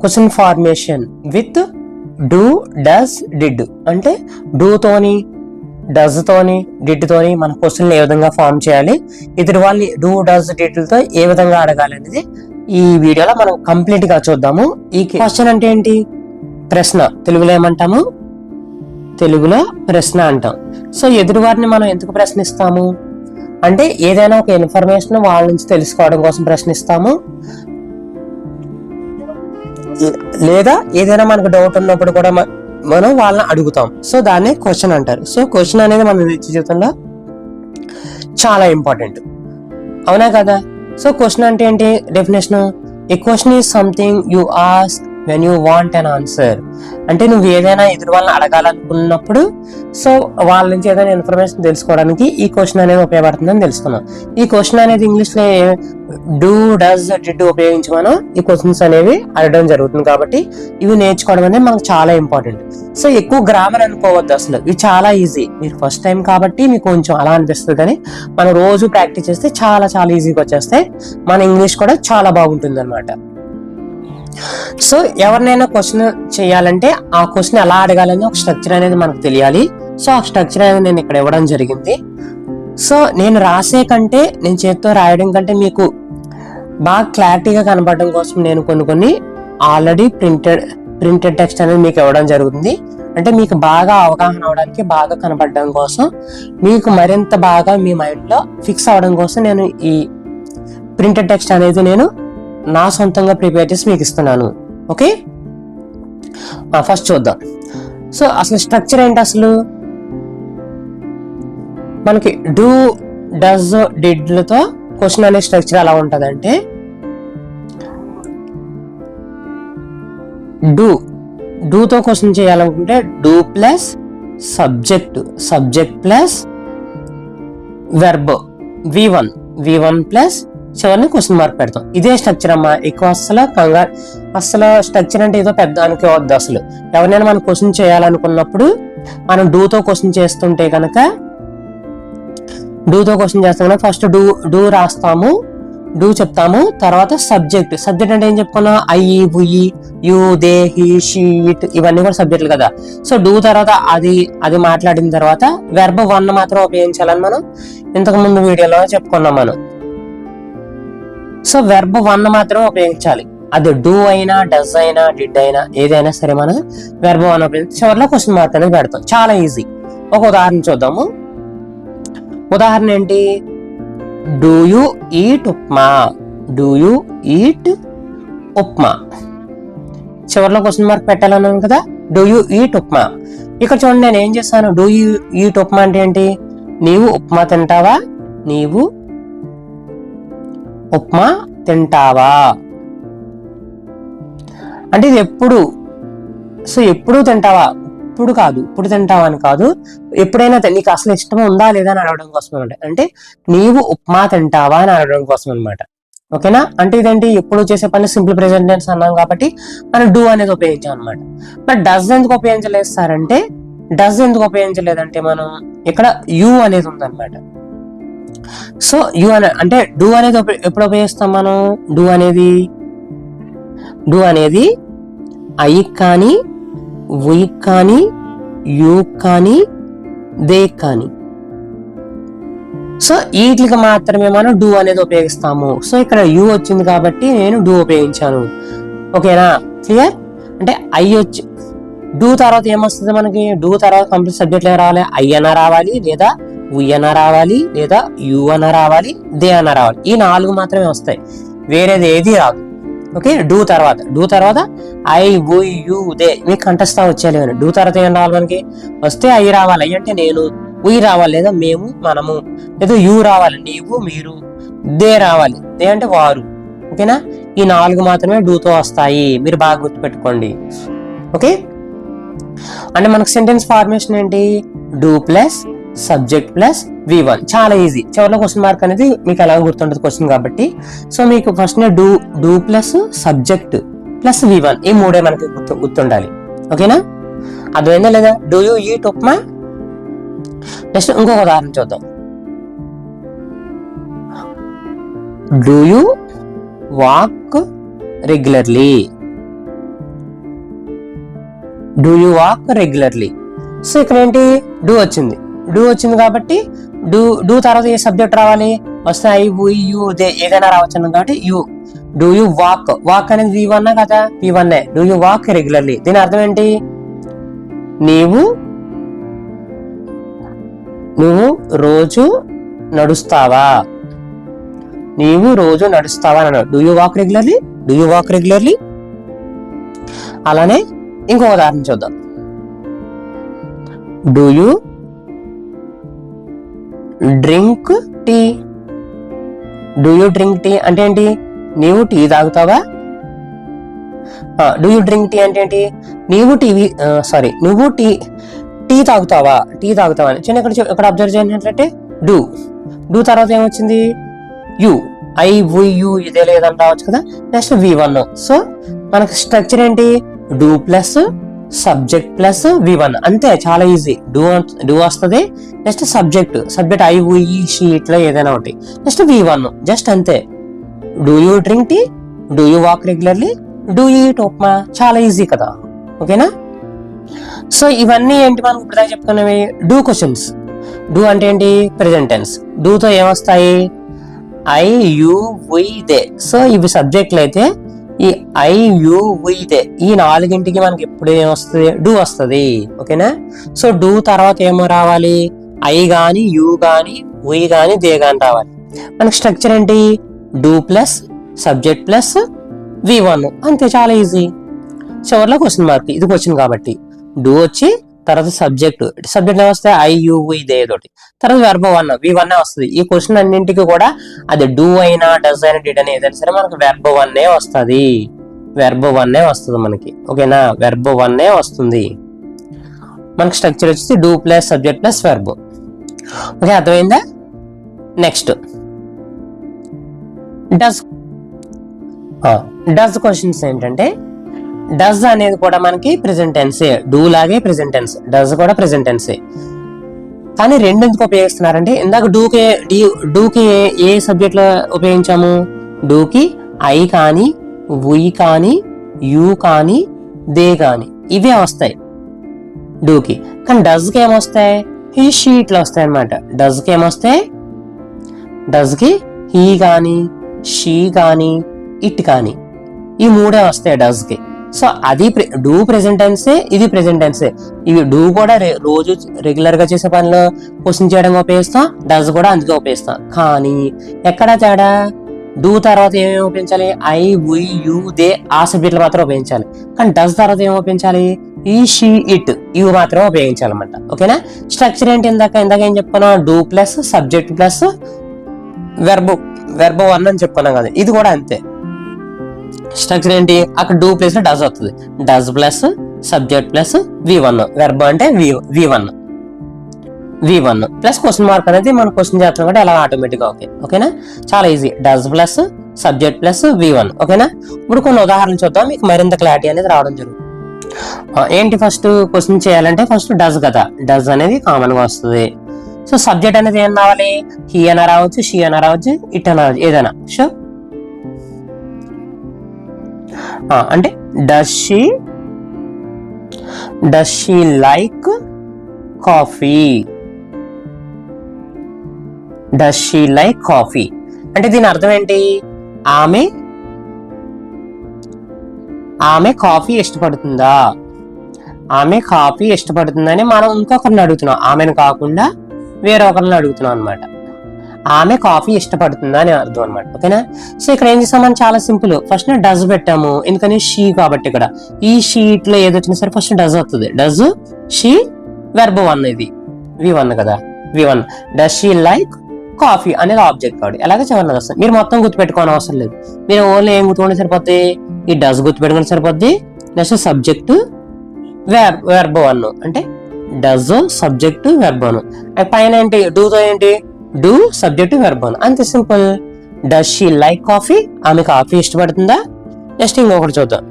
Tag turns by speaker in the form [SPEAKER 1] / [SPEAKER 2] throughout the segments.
[SPEAKER 1] Question formation with do does did. అంటే do తోని does తోని డిడ్ తోని మన క్వశ్చన్ ఏ విధంగా ఫామ్ చేయాలి, ఎదురు వాళ్ళని డూ డస్ డిడ్లతో ఏ విధంగా అడగాలి అనేది ఈ వీడియోలో మనం కంప్లీట్ గా చూద్దాము. ఈ క్వశ్చన్ అంటే ఏంటి? ప్రశ్న. తెలుగులో ఏమంటాము? తెలుగులో ప్రశ్న అంటాం. సో ఎదురు వారిని మనం ఎందుకు ప్రశ్నిస్తాము అంటే ఏదైనా ఒక ఇన్ఫర్మేషన్ వాళ్ళ నుంచి తెలుసుకోవడం కోసం ప్రశ్నిస్తాము, లేదా ఏదైనా మనకు డౌట్ ఉన్నప్పుడు కూడా మనం వాళ్ళని అడుగుతాం. సో దాన్ని క్వశ్చన్ అంటారు. సో క్వశ్చన్ అనేది మన నిత్య జీవితంలో చాలా ఇంపార్టెంట్, అవునా కదా? సో క్వశ్చన్ అంటే ఏంటి? Definition: A question is something you ask when you want an answer. అంటే నువ్వు ఏదైనా ఎదురు వాళ్ళని అడగాలనుకున్నప్పుడు సో వాళ్ళ నుంచి ఏదైనా ఇన్ఫర్మేషన్ తెలుసుకోవడానికి ఈ క్వశ్చన్ అనేది ఉపయోగపడుతుందని తెలుసుకున్నాం. ఈ క్వశ్చన్ అనేది ఇంగ్లీష్ లో డూ డస్ డిడ్ ఉపయోగించి మనం ఈ క్వశ్చన్స్ అనేవి అడగడం జరుగుతుంది. కాబట్టి ఇవి నేర్చుకోవడం అనేది మనకు చాలా ఇంపార్టెంట్. సో ఎక్కువ గ్రామర్ అనుకోవద్దు, అసలు ఇవి చాలా ఈజీ. మీరు ఫస్ట్ టైం కాబట్టి మీకు కొంచెం అలా అనిపిస్తుంది, కానీ మనం రోజు ప్రాక్టీస్ చేస్తే చాలా చాలా ఈజీగా వచ్చేస్తాయి. మన ఇంగ్లీష్ కూడా చాలా బాగుంటుంది అనమాట. సో ఎవరినైనా క్వశ్చన్ చేయాలంటే ఆ క్వశ్చన్ ఎలా అడగాలని ఒక స్ట్రక్చర్ అనేది మనకు తెలియాలి. సో ఆ స్ట్రక్చర్ అనేది నేను ఇక్కడ ఇవ్వడం జరిగింది. సో నేను రాసే కంటే, నేను చేతితో రాయడం కంటే మీకు బాగా క్లారిటీగా కనపడడం కోసం నేను కొన్ని ఆల్రెడీ ప్రింటెడ్ టెక్స్ట్ అనేది మీకు ఇవ్వడం జరుగుతుంది. అంటే మీకు బాగా అవగాహన అవడానికి, బాగా కనపడడం కోసం, మీకు మరింత బాగా మీ మైండ్లో ఫిక్స్ అవ్వడం కోసం నేను ఈ ప్రింటెడ్ టెక్స్ట్ అనేది నేను నా సొంతంగా ప్రిపేర్ చేసి మీకు ఇస్తున్నాను. ఓకే, ఫస్ట్ చూద్దాం. సో అసలు స్ట్రక్చర్ ఏంటి? అసలు మనకి డూ డస్ డిడ్లతో క్వశ్చన్ అనే స్ట్రక్చర్ ఎలా ఉంటదంటే, డూతో క్వశ్చన్ చేయాలనుకుంటే do plus subject plus verb V1 plus చివరిని క్వశ్చన్ మార్క్ పెడతాం. ఇదే స్ట్రక్చర్ అమ్మా. ఎక్కువ అసలు స్ట్రక్చర్ అంటే ఏదో పెద్ద అనుకోవద్దు. అసలు ఎవరినైనా మనం క్వశ్చన్ చేయాలనుకున్నప్పుడు మనం డూతో క్వశ్చన్ చేస్తుంటే కనుక ఫస్ట్ డూ రాస్తాము, డూ చెప్తాము, తర్వాత సబ్జెక్ట్ అంటే ఏం చెప్పుకున్నాం? I, we, you, they, he, she, it, ఇవన్నీ కూడా సబ్జెక్టులు కదా. సో డూ తర్వాత అది మాట్లాడిన తర్వాత వెర్బ్ 1 మాత్రం ఉపయోగించాలని మనం ఇంతకు ముందు వీడియోలో చెప్పుకున్నాం మనం. సో వెర్బ్ 1 మాత్రం ఉపయోగించాలి. అది డూ అయినా, డస్ అయినా, డిడ్ అయినా, ఏదైనా సరే మనం వెర్బ్ 1 ఉపయోగించి చివరిలో క్వశ్చన్ మార్క్ అనేది పెడతాం. చాలా ఈజీ. ఒక ఉదాహరణ చూద్దాము. ఉదాహరణ ఏంటి? Do you eat upma. చివరిలో క్వశ్చన్ మార్క్ పెట్టాలన్నాను కదా. Do you eat upma. ఇక్కడ చూడండి, నేను ఏం చేస్తాను? డూ యూ ఈట్ ఉప్మా అంటే ఏంటి? నీవు ఉప్మా తింటావా? ఉప్మా తింటావా అంటే ఇది ఎప్పుడు. సో ఎప్పుడు తింటావా? ఇప్పుడు తింటావా అని కాదు. ఎప్పుడైనా నీకు అసలు ఇష్టం ఉందా లేదా అని అడగడం కోసం అనమాట. అంటే నీవు ఉప్మా తింటావా అని అడగడం కోసం అనమాట. ఓకేనా? అంటే ఇదేంటి? ఎప్పుడు చేసే పని సింపుల్ ప్రెజెంట్ టెన్స్ అన్నాం కాబట్టి మనం డూ అనేది ఉపయోగించాం అనమాట. మరి డస్ ఎందుకు ఉపయోగించలేదు సార్ అంటే, ఉపయోగించలేదంటే మనం ఇక్కడ యూ అనేది ఉందన్నమాట. సో యూ అంటే డూ అనేది ఎప్పుడు ఉపయోగిస్తాం మనం? డూ అనేది ఐ కానీ, వి కానీ, యూ కానీ, దే కానీ, సో వీటికి మాత్రమే మనం డూ అనేది ఉపయోగిస్తాము. సో ఇక్కడ యూ వచ్చింది కాబట్టి నేను డూ ఉపయోగించాను. ఓకేనా? క్లియర్? అంటే ఐ వచ్చి డూ తర్వాత ఏమొస్తుంది మనకి? డూ తర్వాత కంప్లీట్ సబ్జెక్ట్ రావాలి. ఐ అన్న రావాలి, లేదా వి అన్న రావాలి, లేదా యు అన్న రావాలి, దే అన్న రావాలి. ఈ 4 మాత్రమే వస్తాయి, వేరేది ఏది రాదు. ఓకే? డూ తర్వాత ఐ, వి, యు, దే మీకు కంటెస్తా వచ్చేయాలి. డూ తర్వాత ఏం రావాలి మనకి? వస్తే ఐ రావాలి, ఐ అంటే నేను, వి రావాలి, లేదా మేము, మనము, లేదా యు రావాలి, నీవు, మీరు, దే రావాలి, దే అంటే వారు. ఓకేనా? ఈ 4 మాత్రమే డూతో వస్తాయి. మీరు బాగా గుర్తుపెట్టుకోండి. ఓకే? అంటే మనకు సెంటెన్స్ ఫార్మేషన్ ఏంటి? Do plus subject plus V1. చాలా ఈజీ. చివరిలో క్వశ్చన్ మార్క్ అనేది మీకు ఎలా గుర్తుంటుంది క్వశ్చన్ కాబట్టి. సో మీకు first do plus subject plus V1, ఈ 3 మనకి గుర్తుండాలి. ఓకేనా? అర్థమైందా లేదా? Do you eat upma. Next ఇంకొక ఉదాహరణ చూద్దాం. Do you walk regularly. Do you walk regularly. So ఇక్కడ ఏంటి, డూ వచ్చింది. డూ వచ్చింది కాబట్టి డూ తర్వాత ఏ సబ్జెక్ట్ రావాలి, వస్తే ఐ వి యూ దే ఏదైనా రావచ్చు అన్నాం కాబట్టి యూ. డూ యూ వాక్ అనేది V1 కదా, P1. Do you walk regularly, దీని అర్థం ఏంటి, నువ్వు రోజు నడుస్తావా, అన్నాడు. Do you walk regularly. అలానే ఇంకో ఉదాహరణ చూద్దాం. Do you drink tea. అంటే ఏంటి, నీవు టీ తాగుతావా. డూ యూ డ్రింక్ టీ అంటే ఏంటి, నువ్వు టీ తాగుతావా అని. చిన్న ఇక్కడ అబ్జర్వ్ చేసినట్లయితే డూ తర్వాత ఏమొచ్చింది, యూ, ఐ వి యూ ఇదే లేదని రావచ్చు కదా. Next V1. సో మనకి స్ట్రక్చర్ ఏంటి, do plus subject plus V1, అంతే, చాలా ఈజీ. డూ వస్తుంది, next subject I we she ఇట్లా ఏదైనా ఒకటి, నెక్స్ట్ V1, జస్ట్ అంతే. Do you drink tea, do you walk regularly, do you eat upma, చాలా ఈజీ కదా. ఓకేనా. సో ఇవన్నీ ఏంటి మనం ఇప్పుడు చెప్పుకున్నవి డూ క్వశ్చన్స్. డూ అంటే ఏంటి, ప్రెజెంట్ టెన్స్. డూతో ఏమొస్తాయి, I you we they. So ఇవి సబ్జెక్టులు అయితే ఈ ఐ యు వి దే ఈ నాలుగింటికి మనకి ఎప్పుడు ఏమొస్తుంది, డూ వస్తుంది. ఓకేనా. సో డూ తర్వాత ఏమో రావాలి, ఐ గాని యు గాని వి గాని దే గాని రావాలి. మనకి స్ట్రక్చర్ ఏంటి, do plus subject plus V1, అంతే, చాలా ఈజీ. చివరిలో క్వశ్చన్ మార్క్, ఇది క్వశ్చన్ కాబట్టి డూ వచ్చి తర్వాత సబ్జెక్ట్ వస్తే ఐ యు వి దే తోటి, తర్వాత వెర్బ్ V1 వస్తుంది. ఈ క్వశ్చన్ అన్నింటికి కూడా అది డూ అయినా డస్ అయినా డిడ్ అయినా ఏదైనా సరే మనకు వెర్బ్ 1 వస్తుంది మనకి. ఓకేనా, వెర్బ్ 1 వస్తుంది మనకి. స్ట్రక్చర్ వచ్చి do plus subject plus verb. Okay, అర్థమైందా. నెక్స్ట్ డస్ క్వశ్చన్స్ ఏంటంటే, డస్ అనేది కూడా మనకి ప్రెజెంట్ టెన్సే, డూ లాగే ప్రెజెంట్ టెన్స్, డస్ కూడా ప్రెజెంట్ టెన్సే. కానీ రెండు ఎందుకు ఉపయోగిస్తున్నారంటే, ఇందాక డూకి ఏ సబ్జెక్ట్ లో ఉపయోగించాము, డూకి ఐ కానీ వి కానీ యూ కానీ దే కానీ ఇవే వస్తాయి డూకి. కానీ డస్ కి ఏమొస్తాయి, హీ షీ ఇట్లా వస్తాయి అనమాట. డస్ కి ఏమొస్తాయి, డస్ కి హీ కానీ షీ కానీ ఇట్ కానీ ఈ మూడే వస్తాయి డస్ కి. సో అది డూ ప్రెజెంట్ టెన్సే, ఇది ప్రెజెంట్ టెన్సే. ఇవి డూ కూడా రోజు రెగ్యులర్ గా చేసే పనిలో క్వశ్చన్ చేయడానికి ఉపయోగిస్తాం, డస్ కూడా అందుకే ఉపయోగిస్తాం. కానీ ఎక్కడ తేడా, డూ తర్వాత ఏమేమి ఉపయోగించాలి, ఐ వి యూ దే ఆ సబ్జెక్టులు మాత్రం ఉపయోగించాలి. కానీ డస్ తర్వాత ఏమి ఉపయోగించాలి, ఈ షీ ఇట్ ఇవి మాత్రం ఉపయోగించాలన్నమాట. ఓకేనా. స్ట్రక్చర్ ఏంటి, ఇందాక ఏం చెప్పుకున్నా, do plus subject plus verb 1 అని చెప్పుకున్నాం కదా, ఇది కూడా అంతే. స్ట్రక్చర్ ఏంటి, అక్కడ డూ ప్లస్ లో డస్ వస్తుంది, does plus subject plus V1, verb అంటే V1 ప్లస్ క్వశ్చన్ మార్క్ అనేది మనం క్వశ్చన్ చేస్తాం కాబట్టి అలా ఆటోమేటిక్ గా. ఓకేనా, చాలా easy. Does plus subject plus V1. ఓకేనా. ఇప్పుడు కొన్ని ఉదాహరణలు చూద్దాం, మీకు మరింత క్లారిటీ అనేది రావడం జరుగుతుంది. ఏంటి, ఫస్ట్ క్వశ్చన్ చేయాలంటే ఫస్ట్ డస్ కదా, డస్ అనేది కామన్ గా వస్తుంది. సో సబ్జెక్ట్ అనేది ఏం రావాలి, హీ అయినా రావచ్చు, షీ అయినా రావచ్చు, ఇట్ అయినా రావచ్చు, ఏదైనా. సో అంటే does she like coffee, does she like coffee అంటే దీని అర్థం ఏంటి, ఆమె కాఫీ ఇష్టపడుతుందా, ఇష్టపడుతుందని మనం ఇంకొకరిని అడుగుతున్నాం, ఆమెను కాకుండా వేరే ఒకరిని అడుగుతున్నాం అనమాట. ఆమె కాఫీ ఇష్టపడుతుందా అని అర్థం అనమాట. ఓకేనా. సో ఇక్కడ ఏం చేస్తామని చాలా సింపుల్, ఫస్ట్ డస్ పెట్టాము, ఎందుకని షీ కాబట్టి. ఇక్కడ ఈ షీట్ లో ఏదొచ్చినా సరే ఫస్ట్ డస్ వస్తుంది, డస్ షీ వెర్బ్ 1 ఇది V1 కదా, V1. Does she like coffee అనేది ఆబ్జెక్ట్ కాబట్టి ఎలాగ చివరిలో వస్తుంది. మీరు మొత్తం గుర్తుపెట్టుకోని అవసరం లేదు, మీరు ఓన్లీ ఏం గుర్తుకుంటే సరిపోద్ది, ఈ డస్ గుర్తుపెట్టుకుని సరిపోద్ది. నెక్స్ట్ సబ్జెక్ట్ వెర్బ్ 1 అంటే డస్ సబ్జెక్ట్ వెర్బ్ 1. పైన ఏంటి, డూతో ఏంటి, డూ సబ్జెక్ట్ వెర్బ్ 1, అంతే simple. Does she like coffee, ఆమె కాఫీ ఇష్టపడుతుందా. నెక్స్ట్ ఇంకొకటి చూద్దాం,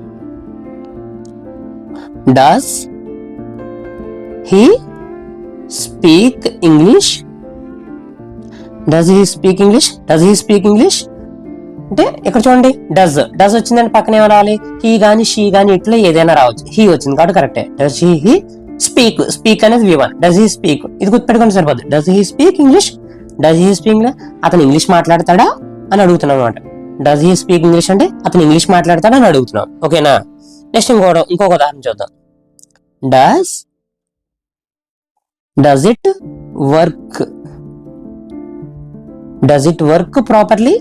[SPEAKER 1] డస్ హీ స్పీక్ ఇంగ్లీష్, అంటే ఇక్కడ చూడండి డస్ వచ్చిందంటే పక్కన ఏమైనా రావాలి, హీ గాని షీ గాని ఇట్లా ఏదైనా రావచ్చు. హీ వచ్చింది కాబట్టి కరెక్టే. డస్ హీ స్పీక్ అనేది V1. డస్ హీ స్పీక్ ఇది గుర్తుపెట్టుకొని సరిపోద్ది. Does he speak English, does he speak అతను ఇంగ్లీష్ మాట్లాడతాడా అని అడుగుతున్నాం అనమాట. డస్ హీ స్పీక్ ఇంగ్లీష్ అంటే అతను ఇంగ్లీష్ మాట్లాడతాడా అని అడుగుతున్నాం. ఓకేనా. నెక్స్ట్ ఇంకొక ఉదాహరణ చూద్దాం. Does it work, does it work properly,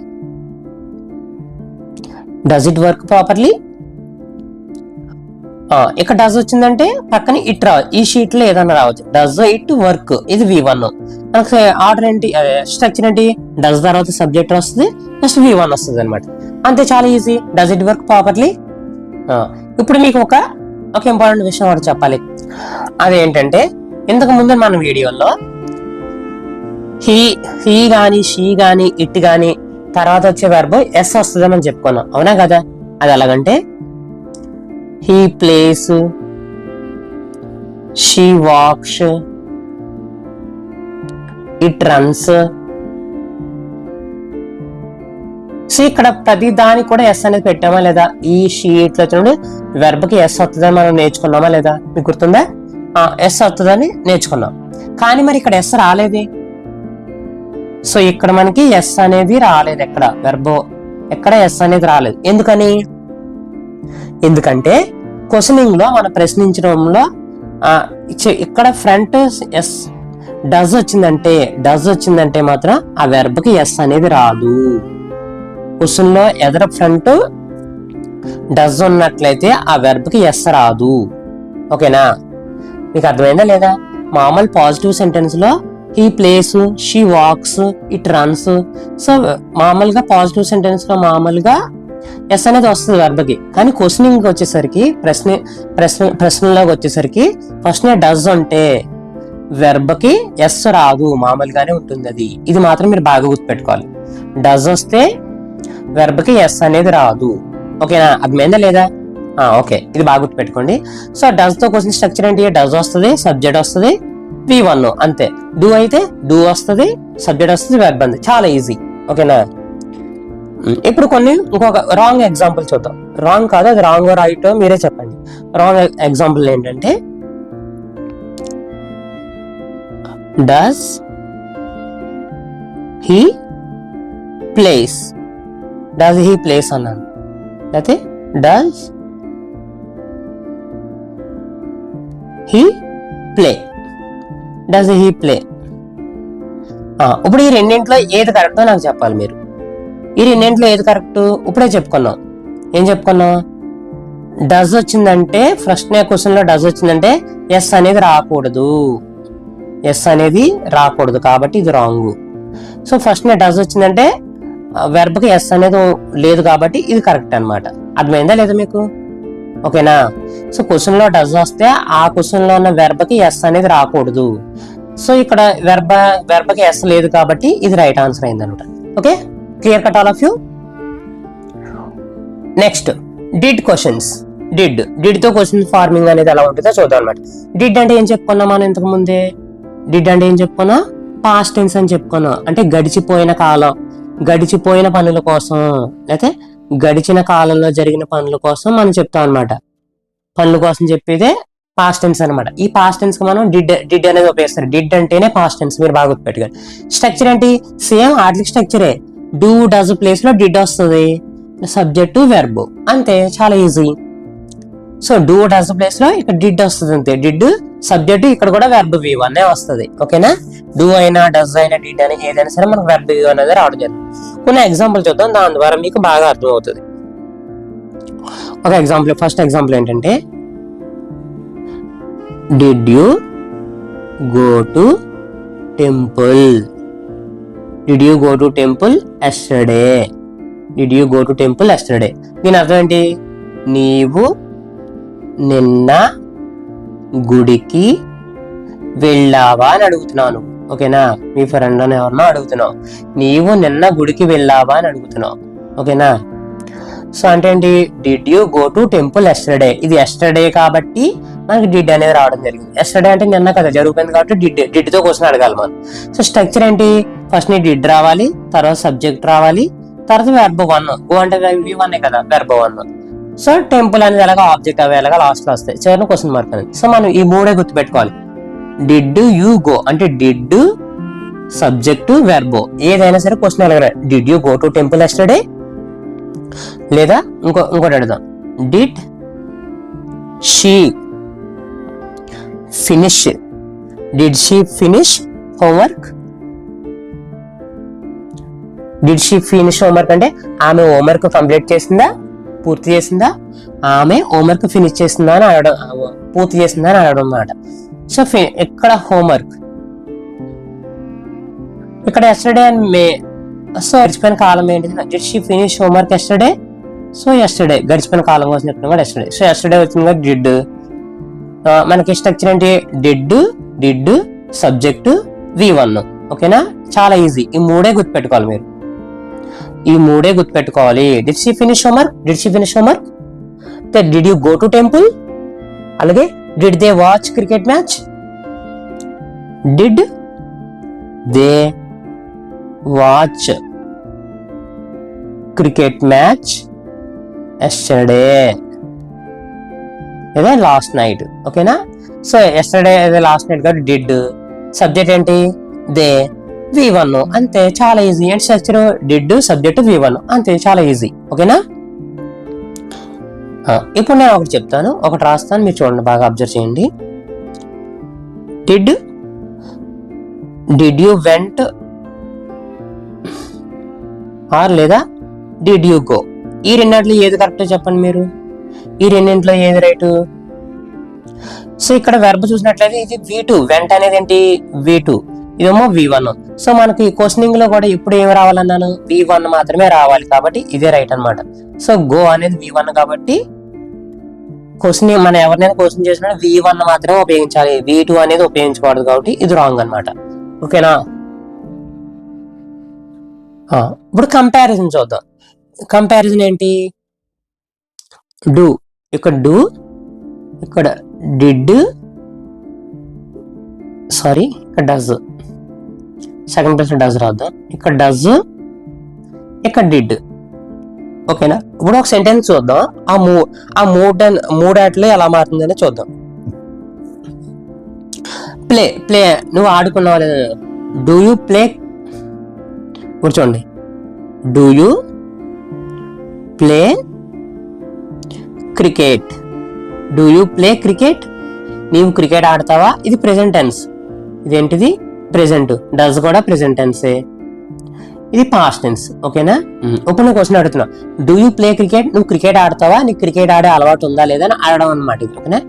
[SPEAKER 1] does it work properly. ఇక్కడ డస్ వచ్చిందంటే పక్కన ఇట్ రావచ్చు, ఈ షీట్ లో ఏదైనా రావచ్చు. డస్ ఇట్ వర్క్ ఇది V1. మనకు ఆర్డర్ ఏంటి, స్ట్రక్చర్ ఏంటి, డస్ తర్వాత సబ్జెక్ట్ వస్తుంది, నెక్స్ట్ V1 వస్తుంది అనమాట. అంతే, చాలా easy. Does it work properly. ఇప్పుడు మీకు ఒక ఇంపార్టెంట్ విషయం ఒకటి చెప్పాలి. అదేంటంటే ఇంతకు ముందు మన వీడియోలో హీ గాని షీ గాని ఇట్ గాని తర్వాత వచ్చే వెర్బ్ ఎస్ వస్తుందని మనం చెప్పుకున్నాం, అవునా కదా. అది ఎలాగంటే he plays, she wax, it runs. So ఇక్కడ ప్రతి దానికి కూడా ఎస్ అనేది పెట్టామా లేదా, ఈ షీట్ లో చూడండి వెర్బ్ కి ఎస్ వస్తుందని మనం నేర్చుకున్నామా లేదా, మీకు గుర్తుందా. ఎస్ వస్తుందని నేర్చుకున్నాం, కానీ మరి ఇక్కడ ఎస్ రాలేదు. సో ఇక్కడ మనకి ఎస్ అనేది రాలేదు, ఎక్కడ వెర్బ్ ఎక్కడ ఎస్ అనేది రాలేదు. ఎందుకంటే క్వశ్చనింగ్ లో మనం ప్రశ్నించడంలో ఇక్కడ ఫ్రంట్ ఎస్ డస్ వచ్చిందంటే మాత్రం ఆ వెర్బ్ కి ఎస్ అనేది రాదు. క్వశ్చన్ లో ఎదర ఫ్రంట్ డస్ ఉన్నట్లయితే ఆ వెర్బ్ కి ఎస్ రాదు. ఓకేనా, మీకు అర్థమైందా లేదా. మామూలు పాజిటివ్ సెంటెన్స్ లో he plays, she wax, it runs. So మామూలుగా పాజిటివ్ సెంటెన్స్ లో మామూలుగా ఎస్ అనేది వస్తుంది వెర్బ్ కి, కానీ క్వశ్చనింగ్ వచ్చేసరికి ప్రశ్నలోకి వచ్చేసరికి ఫస్ట్ డస్ ఉంటే వెర్బ్ కి ఎస్ రాదు, మామూలుగానే ఉంటుంది. ఇది మాత్రం మీరు బాగా గుర్తుపెట్టుకోవాలి. డస్ వస్తే వెర్బ్ కి ఎస్ అనేది రాదు. ఓకేనా, అర్థమైందా లేదా. ఓకే, ఇది బాగా గుర్తుపెట్టుకోండి. సో డస్ తో క్వశ్చన్ స్ట్రక్చర్ ఏంటి, డస్ వస్తుంది, సబ్జెక్ట్ వస్తుంది, V1 అంతే. డూ అయితే డూ వస్తుంది, సబ్జెక్ట్ వస్తుంది, వెర్బ్ అంది. చాలా ఈజీ. ఓకేనా. ఇప్పుడు ఇంకొక రాంగ్ ఎగ్జాంపుల్ చూద్దాం. రాంగ్ కాదు, అది రాంగ్ రైట్ మీరే చెప్పండి. రాంగ్ ఎగ్జాంపుల్ ఏంటంటే does he plays, does he plays అన్నాను, అయితే does he play, does he play. ఇప్పుడు ఈ రెండింటిలో ఏది కరెక్టో నాకు చెప్పాలి మీరు. ఈ రెండింటిలో ఏది కరెక్ట్ ఇప్పుడే చెప్పుకున్నాం. ఏం చెప్పుకున్నాం, డస్ వచ్చిందంటే ఫస్ట్ క్వశ్చన్ లో డస్ వచ్చిందంటే ఎస్ అనేది రాకూడదు, కాబట్టి ఇది రాంగ్. సో ఫస్ట్ డస్ వచ్చిందంటే వెర్బ్ కి ఎస్ అనేది లేదు కాబట్టి ఇది కరెక్ట్ అన్నమాట. అర్థమైందా లేదా మీకు. ఓకేనా. సో క్వశ్చన్ లో డస్ వస్తే ఆ క్వశ్చన్ లో ఉన్న వెర్బ్ కి ఎస్ అనేది రాకూడదు. సో ఇక్కడ వెర్బ్ కి ఎస్ లేదు కాబట్టి ఇది రైట్ ఆన్సర్ అయింది అనమాట. Okay, clear cut all of you. Next did questions. Did తో క్వశ్చన్ ఫార్మింగ్ అనేది ఎలా ఉంటుందో చూద్దాం అనమాట. డిడ్ అంటే ఏం చెప్పుకున్నాం మనం ఇంతకు ముందే. డిడ్ అంటే ఏం చెప్పుకున్నా, పాస్ట్ టెన్స్ అని చెప్పుకున్నాం. అంటే గడిచిపోయిన కాలం, గడిచిపోయిన పనుల కోసం, అయితే గడిచిన కాలంలో జరిగిన పనుల కోసం మనం చెప్తాం అనమాట. పనుల కోసం చెప్పేదే పాస్ట్ టెన్స్ అనమాట. ఈ పాస్ట్ టెన్స్ కి మనం డిడ్ అనేది ఉపయోగిస్తారు. డిడ్ అంటేనే పాస్ట్ టెన్స్, మీరు బాగా గుర్తుపెట్టుకోండి. స్ట్రక్చర్ ఏంటి, సేమ్ ఆర్టికల్ స్ట్రక్చరే. డూ డస్ ప్లేస్ లో డిడ్ వస్తుంది, సబ్జెక్ట్ వెర్బ్, అంతే, చాలా easy. So do does place లో ఇక్కడ డిడ్ వస్తుంది అంతే. డిడ్ సబ్జెక్ట్, ఇక్కడ కూడా వెర్బ్ V1 వస్తుంది. ఓకేనా. డూ అయినా డస్ అయినా డిడ్ అయినా ఏదైనా సరే మనకు వెర్బ్ V1 అనేది రావడం జరుగుతుంది. కొన్ని ఎగ్జాంపుల్ చూద్దాం, దాని ద్వారా మీకు బాగా అర్థం అవుతుంది. ఒక ఎగ్జాంపుల్, ఫస్ట్ ఎగ్జాంపుల్ ఏంటంటే did you go to temple, did you go to temple yesterday, did you go to temple yesterday. దీని అర్థం ఏంటి, నీవు నిన్న గుడికి వెళ్ళావా అని అడుగుతున్నాను. ఓకేనా, మీ ఫ్రెండ్ అని ఎవరినో అడుగుతున్నావు, నీవు నిన్న గుడికి వెళ్ళావా అని అడుగుతున్నావు. ఓకేనా. సో అంటే ఏంటి, did you go to temple yesterday. ఇది ఎస్టర్డే కాబట్టి మనకి డిడ్ అనేది రావడం జరిగింది. ఎస్టర్డే అంటే నిన్న కదా జరుగుతుంది కాబట్టి డిడ్ తో క్వశ్చన్ అడగాలి మనం. సో స్ట్రక్చర్ ఏంటి, ఫస్ట్ నీ డిడ్ రావాలి, తర్వాత సబ్జెక్ట్ రావాలి, తర్వాత వెర్బ్ 1, గో అంటే V1 కదా వెర్బ్ 1. సో టెంపుల్ అనేది ఎలాగా ఆబ్జెక్ట్ అవి ఎలాగా లాస్ట్ లో వస్తాయి, చివరిన క్వశ్చన్ మార్క్ అనేది. సో మనం ఈ మూడే గుర్తుపెట్టుకోవాలి. డిడ్ యూ గో అంటే డిడ్ సబ్జెక్టు వెర్బో, ఏదైనా సరే క్వశ్చన్ ఎలాగ did you go to temple yesterday, లేదా ఇంకోటి అడుగుదాం, did she finish homework. Did she finish homework అంటే ఆమె హోంవర్క్ కంప్లీట్ చేసిందా, పూర్తి చేసిందా, ఆమె హోంవర్క్ ఫినిష్ చేసిందా అని అడగడం, పూర్తి చేసిందా అని అడగడం అన్నమాట. సో ఇక్కడ హోంవర్క్, ఇక్కడ ఎస్టర్డే అండ్ మే. సో గడిచిపోయిన కాలం ఏంటి, did she finish homework yesterday. So yesterday గడిచిపోయిన కాలం కోసం చెప్పిన కూడా ఎస్టర్డే. సో ఎస్టర్డే వచ్చింది కదా డిడ్. మనకి స్ట్రక్చర్ ఏంటి, డిడ్ సబ్జెక్ట్ V1. ఓకేనా, చాలా ఈజీ. ఈ మూడే గుర్తుపెట్టుకోవాలి మీరు, ఈ మూడే గుర్తుపెట్టుకోవాలి. Did she finish homework, did you go to temple, అలాగే did they watch cricket match, did they watch cricket match yesterday లేదా లాస్ట్ నైట్. ఓకేనా, సో ఎస్టర్డే అదే లాస్ట్ నైట్ కాబట్టి డిడ్, సబ్జెక్ట్ ఏంటి దే, V1 అంతే, చాలా easy. And structure did subject V1 అంతే, చాలా ఈజీ. ఓకేనా, ఇప్పుడు నేను ఒకటి చెప్తాను, ఒకటి రాస్తాను, మీరు చూడండి, బాగా అబ్జర్వ్ చేయండి. డిడ్ యూ వెంట్ ఆర్ లేదా డిడ్ యూ గో, ఈ రెండింటిలో ఏది కరెక్ట్ చెప్పండి మీరు, ఈ రెండింటిలో ఏది రైట్. సో ఇక్కడ వెర్బ్ చూసినట్లయితే ఇది V2, వెంట అనేది ఏంటి V2, ఇదేమో V1. సో మనకి క్వశ్చనింగ్ లో కూడా ఇప్పుడు ఏమి రావాలన్నాను, V1 మాత్రమే రావాలి, కాబట్టి ఇదే రైట్ అనమాట. సో గో అనేది V1 కాబట్టి క్వశ్చన్ మనం ఎవరినైనా క్వశ్చన్ చేసినా V1 మాత్రమే ఉపయోగించాలి, V2 అనేది ఉపయోగించకూడదు, కాబట్టి ఇది రాంగ్ అనమాట. ఓకేనా, ఇప్పుడు కంపారిజన్ చూద్దాం. కంపారిజన్ ఏంటి, డూ, ఇక్కడ డూ, ఇక్కడ డిడ్, సారీ ఇక్కడ డజ్, సెకండ్ ప్లేస్ డజ్ రాద్దాం, ఇక్కడ డజ్, ఇక్కడ డిడ్. ఓకేనా, ఇప్పుడు ఒక సెంటెన్స్ చూద్దాం, ఆ మూడాట్లు ఎలా మారుతుందని చూద్దాం. ప్లే నువ్వు ఆడుకున్నావు లేదా, డూ యూ ప్లే, ఇప్పుడు చూడండి, do you play cricket, do you play cricket, నీవు క్రికెట్ ఆడతావా, ఇది ప్రెసెంట్ టెన్స్, ఇదేంటిది ప్రెసెంట్, డస్ కూడా ప్రెసెంట్ టెన్సే, ఇది పాస్ట్ టెన్స్. ఓకేనా, ఇప్పుడు నేను క్వశ్చన్ అడుగుతున్నా, డూ యూ ప్లే క్రికెట్, నువ్వు క్రికెట్ ఆడతావా, నీకు క్రికెట్ ఆడే అలవాటు ఉందా లేదా అని అడగడం అనమాట ఇది. ఓకేనా,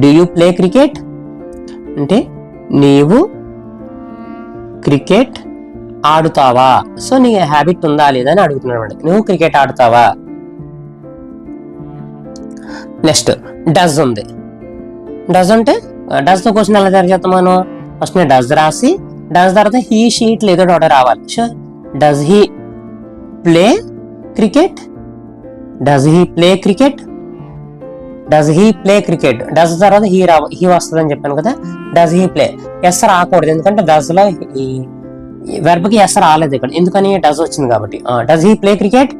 [SPEAKER 1] డూ యూ ప్లే క్రికెట్ అంటే నీవు క్రికెట్ ఆడుతావా, సో నీ హ్యాబిట్ ఉందా లేదా అని అడుగుతున్నాను అనమాట, నువ్వు క్రికెట్ ఆడుతావా. నెక్స్ట్ డస్ ఉంది, డస్ అంటే డస్ తో క్వశ్చన్ ఎలా తయారు చేస్తాం మనం, ఫస్ట్ నేను డస్ రాసి డస్ తర్వాత హీ షీట్ లేదో ఒకటి రావాలి. So does he play cricket, does he play cricket, does he play cricket, does తర్వాత హీ వస్తుంది అని చెప్పాను కదా. డస్ హీ ప్లే, ఎస్ రాకూడదు, ఎందుకంటే డస్ లో వెర్బ్ కి ఎస్ రాలేదు ఇక్కడ, ఎందుకని డస్ వచ్చింది కాబట్టి. డస్ హీ ప్లే క్రికెట్,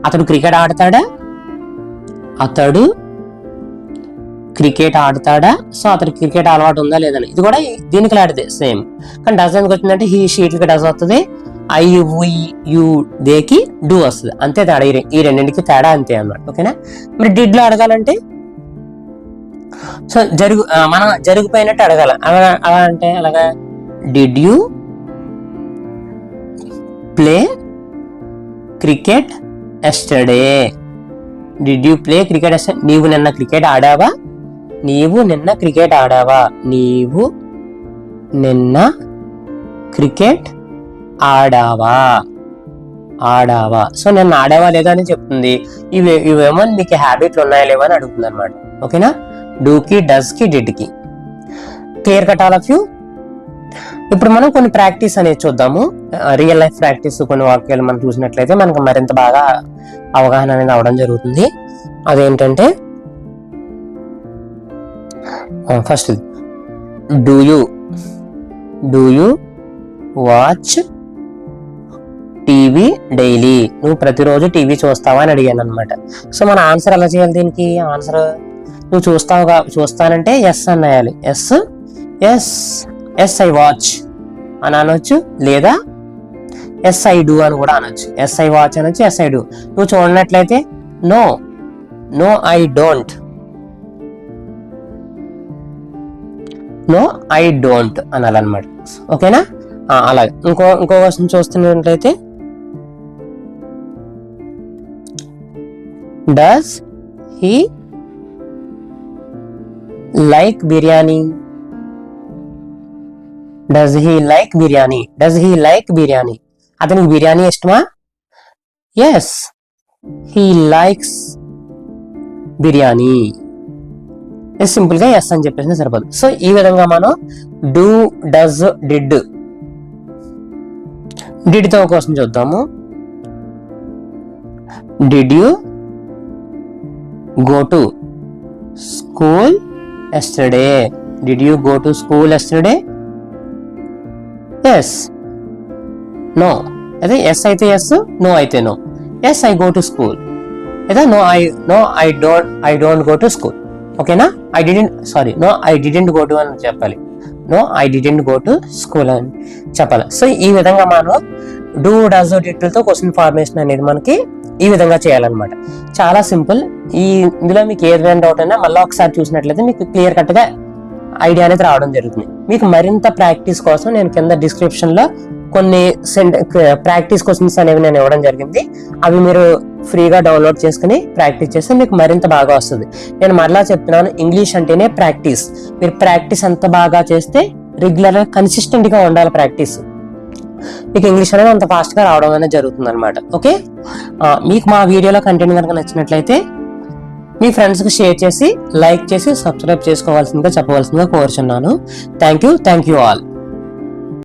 [SPEAKER 1] అతడు క్రికెట్ ఆడతాడా, అతడు క్రికెట్ ఆడతాడా, సో అతనికి క్రికెట్ అలవాటు ఉందా లేదని, ఇది కూడా దీనికి లాంటిదే సేమ్, కానీ డస్ ఎందుకు వచ్చిందంటే హీ షీట్లకి డస్ వస్తుంది, ఐ యు దేకి డూ వస్తుంది, అంతే తేడా, ఈ రెండింటికి తేడా అంతే అన్నమాట. ఓకేనా, మరి డిడ్ లో అడగాలంటే సో మనం జరిగిపోయినట్టు అడగాల, అలా అంటే అలాగా did you play cricket yesterday, did you play cricket yesterday, నీవు నిన్న క్రికెట్ ఆడావా, నీవు నిన్న క్రికెట్ ఆడావా, నీవు నిన్న క్రికెట్ ఆడావా, సో నిన్న ఆడావా లేదా అని చెప్తుంది. ఇవేమో నీకు హ్యాబిట్లు ఉన్నాయా లేవా అని అడుగుతుంది అనమాట. ఓకేనా, డూ కి డస్ కి డిడ్ కి clear cut all of you. ఇప్పుడు మనం కొన్ని ప్రాక్టీస్ అనేది చూద్దాము, రియల్ లైఫ్ ప్రాక్టీస్, కొన్ని వాక్యాలు మనం చూసినట్లయితే మనకు మరింత బాగా అవగాహన అనేది అవడం జరుగుతుంది. అదేంటంటే first do you watch TV TV daily, నువ్వు ప్రతిరోజు టీవీ చూస్తావా అని అడిగాను అనమాట. సో మన ఆన్సర్ ఎలా చేయాలి దీనికి? ఆన్సర్ నువ్వు చూస్తానంటే ఎస్ అన్నాయాలి. Yes yes yes I watch అని అనొచ్చు, లేదా ఎస్ ఐ డూ అని కూడా అనొచ్చు. ఎస్ ఐ వాచ్ అనొచ్చు, ఎస్ ఐ డూ. నువ్వు చూడనట్లయితే no no I don't, no I don't అనాలన్నమాట. ఓకేనా? అలాగే ఇంకో క్వశ్చన్ చూస్తున్నట్లయితే does he like biryani? Does he like biryani? Does he like biryani? అతనికి బిర్యానీ ఇష్టమా? Yes he likes biryani. Simple గా ఎస్ అని చెప్పేసి సరిపోదు. సో ఈ విధంగా మనం డూ, డస్, డిడ్ తో కోసం చూద్దాము. Did you go to school yesterday? Did you go to school yesterday? Yes no. అదే ఎస్ అయితే ఎస్, నో అయితే no. Yes I go to school, లేదా no I don't go to school. ఓకేనా? No I didn't go to అని చెప్పాలి. No I didn't go to school అని చెప్పాలి. So ఈ విధంగా మనం డూ, డస్, డిడ్ తో క్వశ్చన్ ఫార్మేషన్ అనేది మనకి ఈ విధంగా చేయాలన్నమాట. చాలా సింపుల్. ఇందులో మీకు ఏదైనా డౌట్ అయినా మళ్ళీ ఒకసారి చూసినట్లయితే మీకు క్లియర్ కట్ గా ఐడియా అనేది రావడం జరుగుతుంది. మీకు మరింత ప్రాక్టీస్ కోసం నేను కింద డిస్క్రిప్షన్ లో కొన్ని ప్రాక్టీస్ క్వశ్చన్స్ అనేవి నేను ఇవ్వడం జరిగింది. అవి మీరు ఫ్రీగా డౌన్లోడ్ చేసుకుని ప్రాక్టీస్ చేస్తే మీకు మరింత బాగా వస్తుంది. నేను మరలా చెప్తున్నాను, ఇంగ్లీష్ అంటేనే ప్రాక్టీస్. మీరు ప్రాక్టీస్ ఎంత బాగా చేస్తే రెగ్యులర్ గా కన్సిస్టెంట్ గా ఉండాలి ప్రాక్టీస్. మీకు ఇంగ్లీష్ అనేది అంత ఫాస్ట్ గా రావడం అనేది జరుగుతుంది అనమాట. ఓకే, మీకు మా వీడియోలో కంటెంట్ కనుక నచ్చినట్లయితే మీ ఫ్రెండ్స్ కి షేర్ చేసి, లైక్ చేసి, సబ్స్క్రైబ్ చేసుకోవాల్సిందిగా చెప్పవలసిందిగా కోరుచున్నాను. Thank you all.